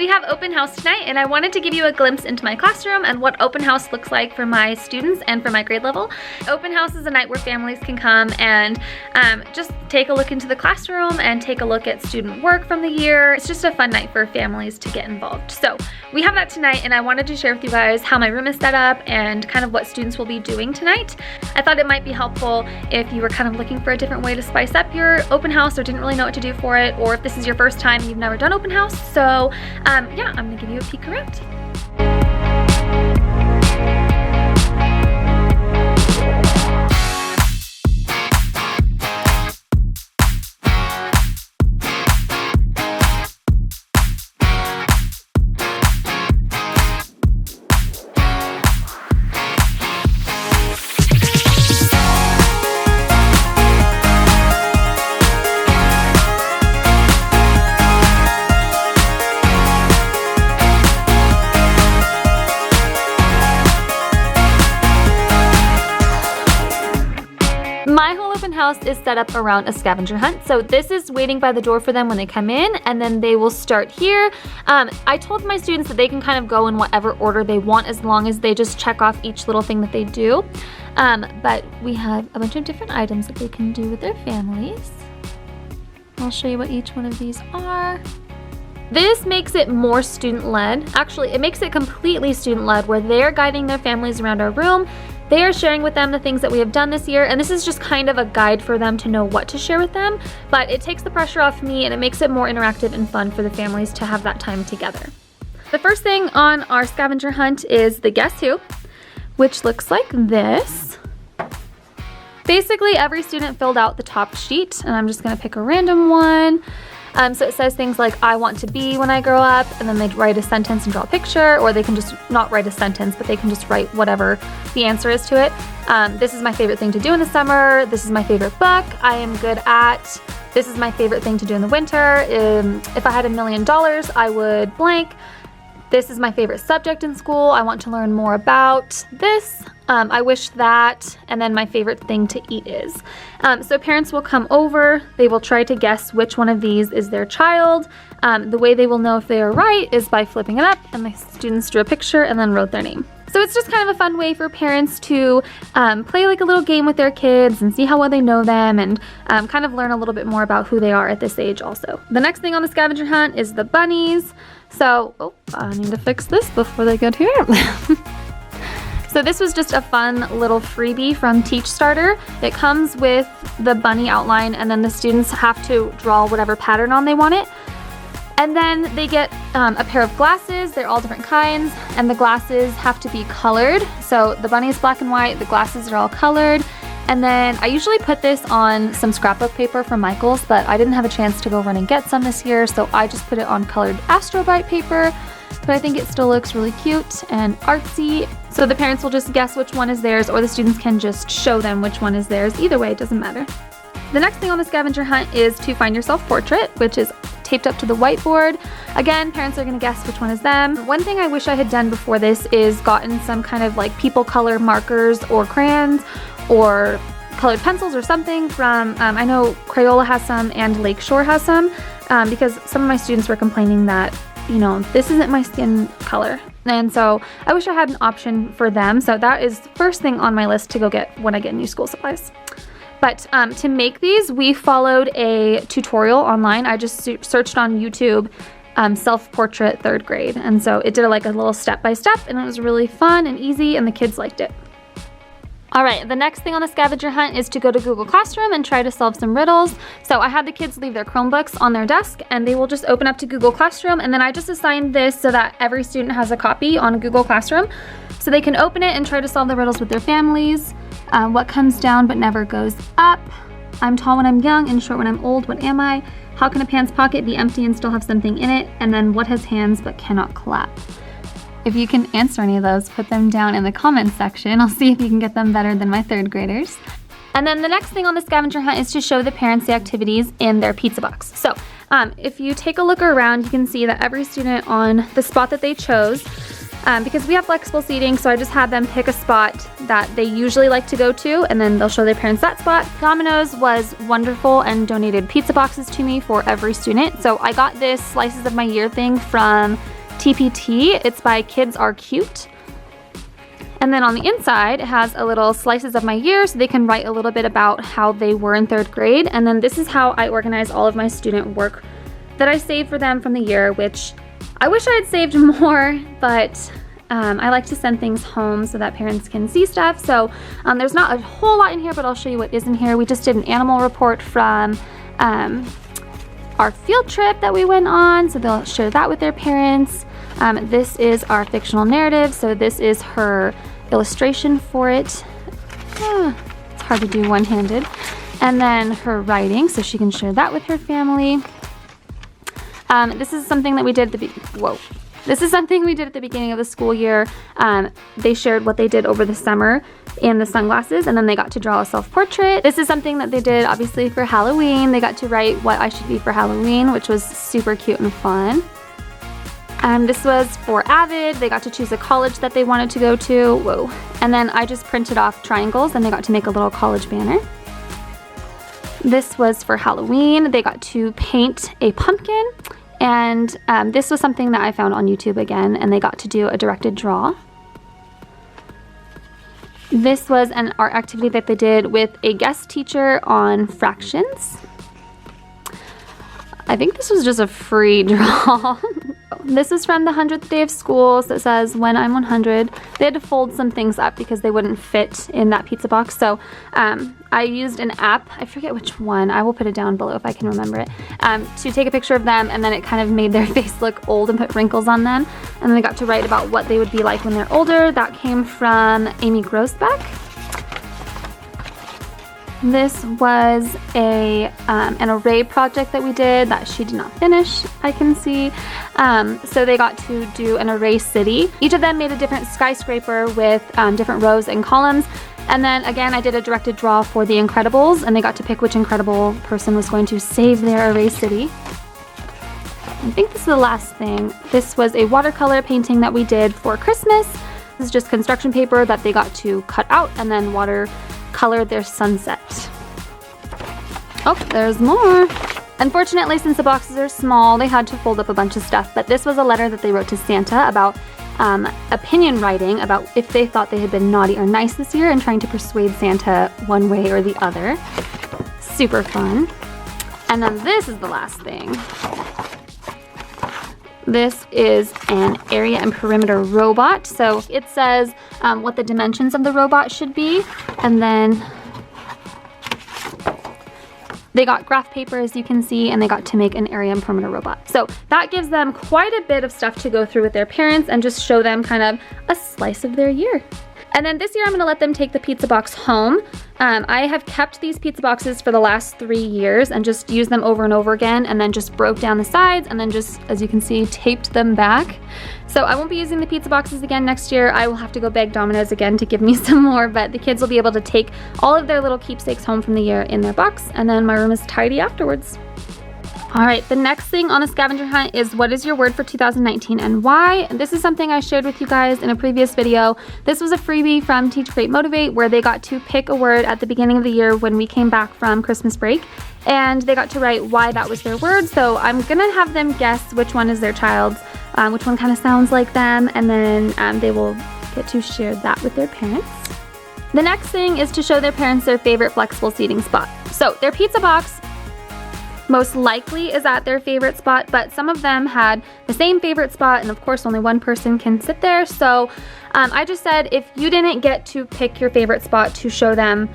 we have open house tonight, and I wanted to give you a glimpse into my classroom and what open house looks like for my students and for my grade level. Open house is a night where families can come and just take a look into the classroom and take a look at student work from the year. It's just a fun night for families to get involved. So we have that tonight, and I wanted to share with you guys how my room is set up and kind of what students will be doing tonight. I thought it might be helpful if you were kind of looking for a different way to spice up your open house or didn't really know what to do for it, or if this is your first time and you've never done open house. So yeah, I'm gonna give you a peek around. My whole open house is set up around a scavenger hunt. So this is waiting by the door for them when they come in, and then they will start here. I told my students that they can kind of go in whatever order they want as long as they just check off each little thing that they do. But we have a bunch of different items that they can do with their families. I'll show you what each one of these are. This makes it more student-led. Actually, it makes it completely student-led, where they're guiding their families around our room. They are sharing with them the things that we have done this year, and this is just kind of a guide for them to know what to share with them, but it takes the pressure off me and it makes it more interactive and fun for the families to have that time together. The first thing on our scavenger hunt is the Guess Who, which looks like this. Basically, every student filled out the top sheet, and I'm just gonna pick a random one. So it says things like, I want to be when I grow up, and then they'd write a sentence and draw a picture, or they can just not write a sentence, but they can just write whatever the answer is to it. This is my favorite thing to do in the summer. This is my favorite book I am good at. This is my favorite thing to do in the winter. If I had $1 million, I would blank. This is my favorite subject in school. I want to learn more about this. I wish that, and then my favorite thing to eat is. So parents will come over, they will try to guess which one of these is their child. The way they will know if they are right is by flipping it up, and the students drew a picture and then wrote their name. So it's just kind of a fun way for parents to play like a little game with their kids and see how well they know them, and kind of learn a little bit more about who they are at this age also. The next thing on the scavenger hunt is the bunnies. So, I need to fix this before they get here. So this was just a fun little freebie from Teach Starter. It comes with the bunny outline, and then the students have to draw whatever pattern on they want it. And then they get a pair of glasses. They're all different kinds, and the glasses have to be colored. So the bunny is black and white, the glasses are all colored. And then I usually put this on some scrapbook paper from Michael's, but I didn't have a chance to go run and get some this year, so I just put it on colored Astrobrite paper. But I think it still looks really cute and artsy. So the parents will just guess which one is theirs, or the students can just show them which one is theirs. Either way, it doesn't matter. The next thing on the scavenger hunt is to find your self-portrait, which is taped up to the whiteboard. Again, parents are gonna guess which one is them. One thing I wish I had done before this is gotten some kind of like people color markers or crayons or colored pencils or something from, I know Crayola has some and Lakeshore has some, because some of my students were complaining that, you know, this isn't my skin color. And so I wish I had an option for them. So that is the first thing on my list to go get when I get new school supplies. But to make these, we followed a tutorial online. I just searched on YouTube, self-portrait 3rd grade. And so it did like a little step-by-step, and it was really fun and easy, and the kids liked it. All right, the next thing on the scavenger hunt is to go to Google Classroom and try to solve some riddles. So I had the kids leave their Chromebooks on their desk, and they will just open up to Google Classroom, and then I just assigned this so that every student has a copy on Google Classroom, so they can open it and try to solve the riddles with their families. What comes down but never goes up? I'm tall when I'm young and short when I'm old. What am I? How can a pants pocket be empty and still have something in it? And then what has hands but cannot clap? If you can answer any of those, put them down in the comments section. I'll see if you can get them better than my 3rd graders. And then the next thing on the scavenger hunt is to show the parents the activities in their pizza box. So if you take a look around, you can see that every student on the spot that they chose, because we have flexible seating, so I just had them pick a spot that they usually like to go to, and then they'll show their parents that spot. Domino's was wonderful and donated pizza boxes to me for every student. So I got this Slices of My Year thing from TPT. It's by Kids Are Cute. And then on the inside, it has a little slices of my year so they can write a little bit about how they were in 3rd grade. And then this is how I organize all of my student work that I saved for them from the year, which I wish I had saved more, but I like to send things home so that parents can see stuff. So there's not a whole lot in here, but I'll show you what is in here. We just did an animal report from our field trip that we went on, so they'll share that with their parents. This is our fictional narrative, so this is her illustration for it. It's hard to do one-handed. And then her writing, so she can share that with her family. This is something that we did at the This is something we did at the beginning of the school year. They shared what they did over the summer in the sunglasses, and then they got to draw a self-portrait. This is something that they did obviously for Halloween. They got to write what I should be for Halloween, which was super cute and fun. This was for Avid. They got to choose a college that they wanted to go to. And then I just printed off triangles and they got to make a little college banner. This was for Halloween. They got to paint a pumpkin. And this was something that I found on YouTube again, and they got to do a directed draw. This was an art activity that they did with a guest teacher on fractions. I think this was just a free draw. This is from the 100th day of school, so it says, when I'm 100. They had to fold some things up because they wouldn't fit in that pizza box. So I used an app, I forget which one, I will put it down below if I can remember it, to take a picture of them, and then it kind of made their face look old and put wrinkles on them. And then they got to write about what they would be like when they're older. That came from Amy Grosbeck. This was an array project that we did that she did not finish, I can see. So they got to do an array city. Each of them made a different skyscraper with different rows and columns. And then again, I did a directed draw for the Incredibles, and they got to pick which Incredible person was going to save their array city. I think this is the last thing. This was a watercolor painting that we did for Christmas. This is just construction paper that they got to cut out and then watercolor their sunset. Oh, there's more. Unfortunately, since the boxes are small, they had to fold up a bunch of stuff, but this was a letter that they wrote to Santa about opinion writing about if they thought they had been naughty or nice this year and trying to persuade Santa one way or the other. Super fun. And then this is the last thing. This is an area and perimeter robot. So it says what the dimensions of the robot should be, and then they got graph paper, as you can see, and they got to make an area and perimeter robot. So that gives them quite a bit of stuff to go through with their parents and just show them kind of a slice of their year. And then this year I'm gonna let them take the pizza box home. I have kept these pizza boxes for the last 3 years and just used them over and over again, and then just broke down the sides and then just, as you can see, taped them back. So I won't be using the pizza boxes again next year. I will have to go beg Domino's again to give me some more, but the kids will be able to take all of their little keepsakes home from the year in their box, and then my room is tidy afterwards. All right, the next thing on the scavenger hunt is what is your word for 2019 and why? And this is something I shared with you guys in a previous video. This was a freebie from Teach Create Motivate, where they got to pick a word at the beginning of the year when we came back from Christmas break, and they got to write why that was their word. So I'm gonna have them guess which one is their child's, which one kind of sounds like them, and then they will get to share that with their parents. The next thing is to show their parents their favorite flexible seating spot. So their pizza box most likely is at their favorite spot, but some of them had the same favorite spot, and of course only one person can sit there. So I just said, if you didn't get to pick your favorite spot to show them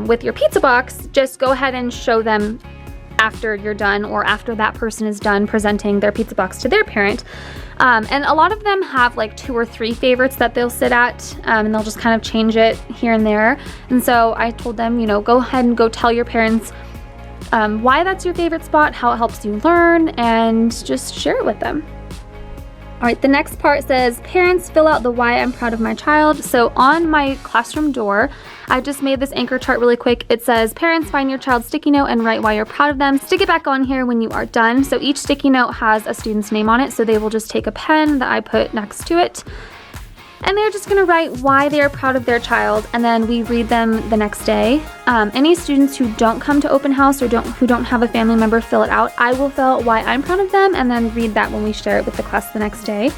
with your pizza box, just go ahead and show them after you're done, or after that person is done presenting their pizza box to their parent. And a lot of them have like 2 or 3 favorites that they'll sit at, and they'll just kind of change it here and there. And so I told them, you know, go ahead and go tell your parents why that's your favorite spot, how it helps you learn, and just share it with them. All right, the next part says, parents, fill out the why I'm proud of my child. So on my classroom door, I just made this anchor chart really quick. It says, parents, find your child's sticky note and write why you're proud of them. Stick it back on here when you are done. So each sticky note has a student's name on it, so they will just take a pen that I put next to it And they're just gonna write why they are proud of their child, and then we read them the next day. Any students who don't come to open house or who don't have a family member fill it out, I will fill out why I'm proud of them and then read that when we share it with the class the next day.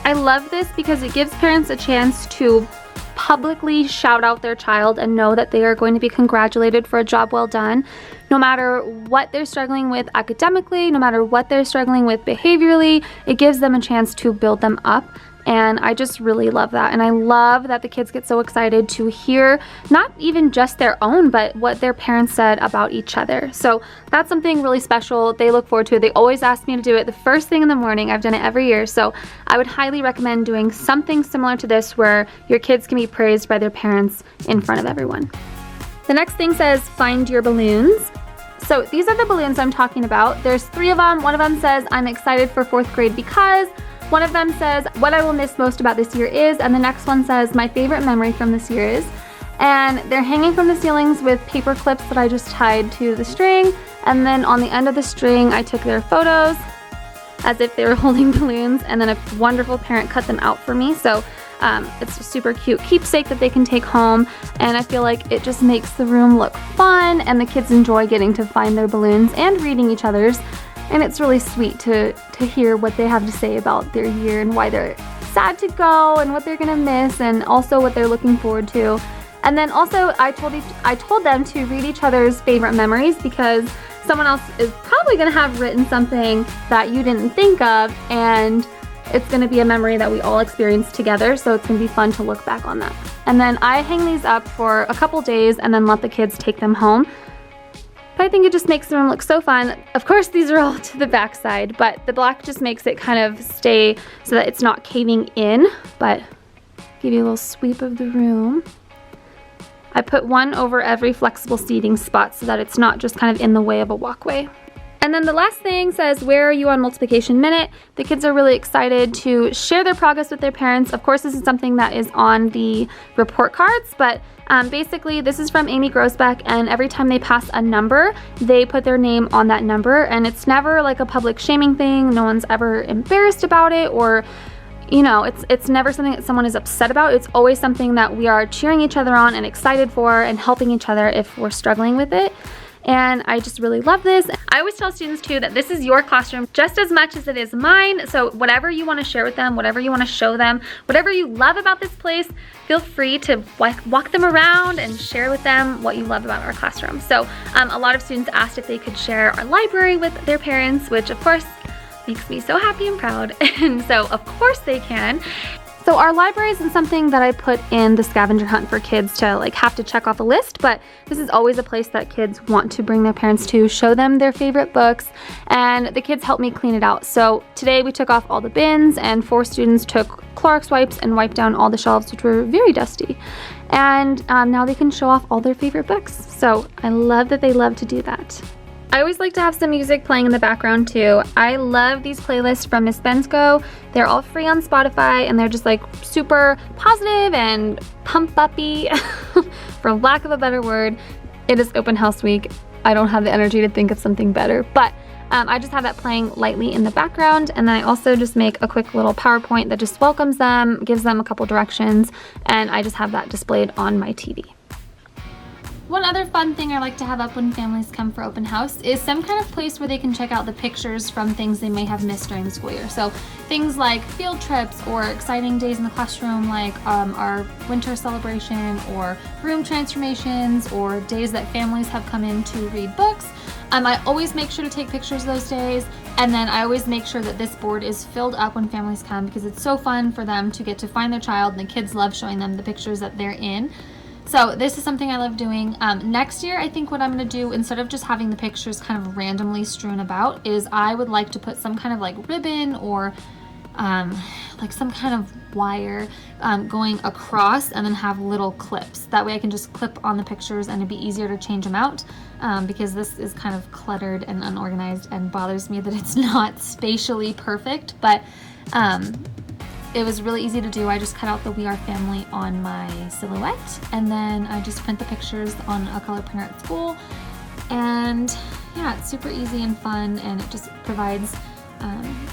I love this because it gives parents a chance to publicly shout out their child and know that they are going to be congratulated for a job well done. No matter what they're struggling with academically, no matter what they're struggling with behaviorally, it gives them a chance to build them up. And I just really love that. And I love that the kids get so excited to hear not even just their own, but what their parents said about each other. So that's something really special. They look forward to it. They always ask me to do it the first thing in the morning. I've done it every year. So I would highly recommend doing something similar to this where your kids can be praised by their parents in front of everyone. The next thing says, find your balloons. So these are the balloons I'm talking about. There's 3 of them. One of them says, I'm excited for 4th grade because. One of them says, what I will miss most about this year is, and the next one says, my favorite memory from this year is. And they're hanging from the ceilings with paper clips that I just tied to the string. And then on the end of the string, I took their photos as if they were holding balloons, and then a wonderful parent cut them out for me. So it's a super cute keepsake that they can take home, and I feel like it just makes the room look fun, and the kids enjoy getting to find their balloons and reading each other's. And it's really sweet to hear what they have to say about their year and why they're sad to go and what they're gonna miss and also what they're looking forward to. And then also I told them to read each other's favorite memories because someone else is probably gonna have written something that you didn't think of, and it's gonna be a memory that we all experienced together, so it's gonna be fun to look back on that. And then I hang these up for a couple days and then let the kids take them home. But I think it just makes the room look so fun. Of course, these are all to the back side, but the black just makes it kind of stay so that it's not caving in. But give you a little sweep of the room. I put one over every flexible seating spot so that it's not just kind of in the way of a walkway. And then the last thing says, where are you on multiplication minute? The kids are really excited to share their progress with their parents. Of course, this is something that is on the report cards, but basically this is from Amy Grosbeck, and every time they pass a number, they put their name on that number, and it's never like a public shaming thing. No one's ever embarrassed about it, or it's never something that someone is upset about. It's always something that we are cheering each other on and excited for and helping each other if we're struggling with it. And I just really love this. I always tell students too that this is your classroom just as much as it is mine. So whatever you want to share with them, whatever you want to show them, whatever you love about this place, feel free to walk them around and share with them what you love about our classroom. So a lot of students asked if they could share our library with their parents, which of course makes me so happy and proud. And so of course they can. So our library isn't something that I put in the scavenger hunt for kids to have to check off a list, but this is always a place that kids want to bring their parents to, show them their favorite books, and the kids help me clean it out. So today we took off all the bins, and 4 students took Clorox wipes and wiped down all the shelves, which were very dusty. And now they can show off all their favorite books. So I love that they love to do that. I always like to have some music playing in the background too. I love these playlists from Miss Bensko. They're all free on Spotify, and they're just super positive and pump-uppy, for lack of a better word. It is open house week. I don't have the energy to think of something better, but I just have that playing lightly in the background, and then I also just make a quick little PowerPoint that just welcomes them, gives them a couple directions, and I just have that displayed on my TV. One other fun thing I like to have up when families come for open house is some kind of place where they can check out the pictures from things they may have missed during the school year. So things like field trips or exciting days in the classroom, like our winter celebration or room transformations or days that families have come in to read books. I always make sure to take pictures those days, and then I always make sure that this board is filled up when families come because it's so fun for them to get to find their child, and the kids love showing them the pictures that they're in. So this is something I love doing. Next year, I think what I'm gonna do, instead of just having the pictures kind of randomly strewn about, is I would like to put some kind of ribbon or some kind of wire going across, and then have little clips. That way I can just clip on the pictures and it'd be easier to change them out, because this is kind of cluttered and unorganized and bothers me that it's not spatially perfect, but it was really easy to do. I just cut out the We Are Family on my silhouette, and then I just print the pictures on a color printer at school. And yeah, it's super easy and fun, and it just provides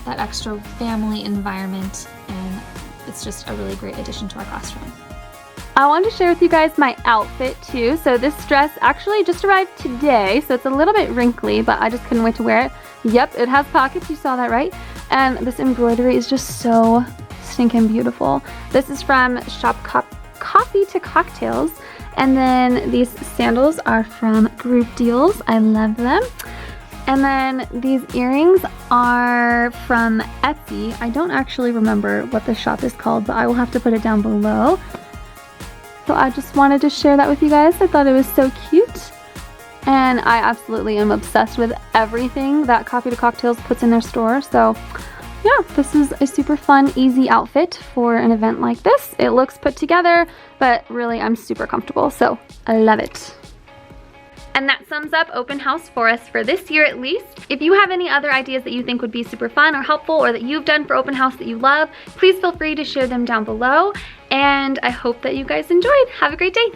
that extra family environment, and it's it's just a really great addition to our classroom. I wanted to share with you guys my outfit too. So this dress actually just arrived today, so it's a little bit wrinkly, but I just couldn't wait to wear it. Yep, it has pockets, you saw that, right? And this embroidery is just so stinking beautiful. This is from Coffee to Cocktails. And then these sandals are from Group Deals. I love them. And then these earrings are from Etsy. I don't actually remember what the shop is called, but I will have to put it down below. So I just wanted to share that with you guys. I thought it was so cute. And I absolutely am obsessed with everything that Coffee to Cocktails puts in their store. So yeah, this is a super fun, easy outfit for an event like this. It looks put together, but really I'm super comfortable, so I love it. And that sums up open house for us for this year at least. If you have any other ideas that you think would be super fun or helpful or that you've done for open house that you love, please feel free to share them down below. And I hope that you guys enjoyed. Have a great day.